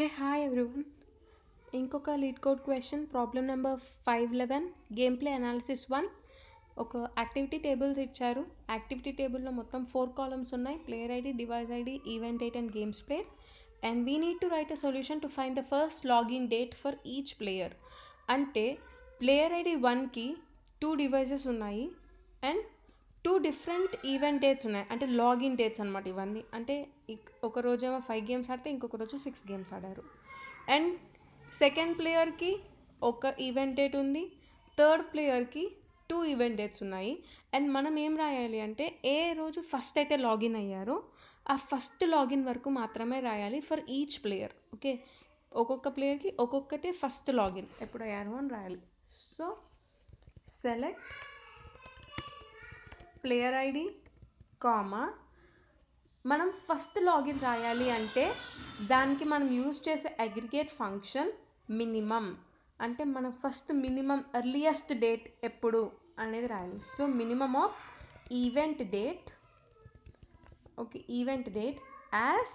Hey, hi everyone. ఇంకొక lead code question problem number 511 game play analysis 1. ఒక activity tables ఇచ్చారు. Activity టేబుల్లో మొత్తం 4 కాలమ్స్ ఉన్నాయి. Player ID, device ID, event date and games played. And we need to write a solution to find the first login date for each player. అంటే player ID 1కి 2 devices ఉన్నాయి and 2 different event dates ఉన్నాయి. అంటే login dates అనమాట ఇవన్నీ. అంటే ఒక రోజేమో 5 గేమ్స్ ఆడితే ఇంకొక రోజు 6 గేమ్స్ ఆడారు. అండ్ సెకండ్ ప్లేయర్కి ఒక ఈవెంట్ డేట్ ఉంది, థర్డ్ ప్లేయర్కి 2 ఈవెంట్ డేట్స్ ఉన్నాయి. అండ్ మనం ఏం రాయాలి అంటే ఏ రోజు ఫస్ట్ అయితే లాగిన్ అయ్యారో ఆ ఫస్ట్ లాగిన్ వరకు మాత్రమే రాయాలి ఫర్ ఈచ్ ప్లేయర్. ఓకే, ఒక్కొక్క ప్లేయర్కి ఒక్కొక్కటే ఫస్ట్ లాగిన్ ఎప్పుడు అయ్యారు అని రాయాలి. So select player ID comma మనం ఫస్ట్ లాగిన్ రాయాలి అంటే దానికి మనం యూజ్ చేసే అగ్రిగేట్ ఫంక్షన్ మినిమం. అంటే మనం ఫస్ట్ మినిమం ఎర్లియస్ట్ డేట్ ఎప్పుడు అనేది రాయాలి. So minimum of event date, okay, event date as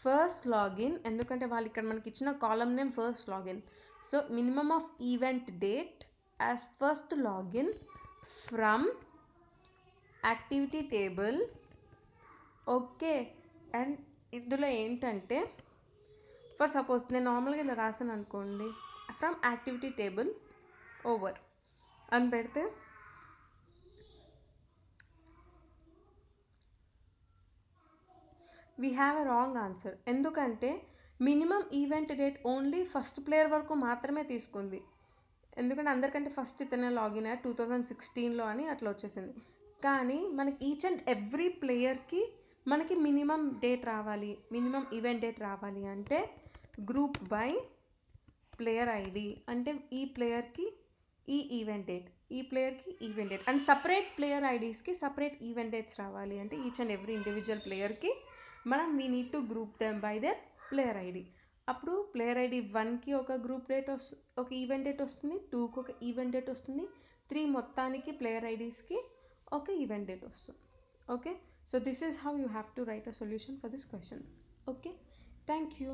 first login, ఎందుకంటే వాళ్ళు ఇక్కడ మనకి ఇచ్చిన column name first login. So minimum of event date as first login from activity table. Okay, and ఇందులో ఏంటంటే ఫర్ సపోజ్ నేను నార్మల్గా ఇలా రాసాను అనుకోండి, ఫ్రమ్ యాక్టివిటీ టేబుల్ ఓవర్ అని పెడితే we have a wrong answer. ఎందుకంటే minimum event date only first player వరకు మాత్రమే తీసుకుంది. ఎందుకంటే అందరికంటే ఫస్ట్ ఇతనే లాగిన్ అయ్యారు 2016లో అని అట్లా వచ్చేసింది. కానీ మనకి ఈచ్ అండ్ ఎవ్రీ ప్లేయర్కి మనకి మినిమం డేట్ రావాలి, మినిమం ఈవెంట్ డేట్ రావాలి అంటే గ్రూప్ బై ప్లేయర్ ఐడి. అంటే ఈ ప్లేయర్కి ఈ ఈవెంట్ డేట్, ఈ ప్లేయర్కి event date and separate player ఐడీస్కి సపరేట్ ఈవెంట్ డేట్స్ రావాలి. అంటే each and every individual player మనం we need to group them by their player ID. అప్పుడు ప్లేయర్ ఐడి 1కి ఒక గ్రూప్ డేట్ ఒక ఈవెంట్ డేట్ వస్తుంది, 2కి ఒక ఈవెంట్ డేట్ వస్తుంది, 3 మొత్తానికి ప్లేయర్ ఐడీస్కి ఒక ఈవెంట్ డేట్ వస్తుంది. Okay, so this is how you have to write a solution for this question. Okay, thank you.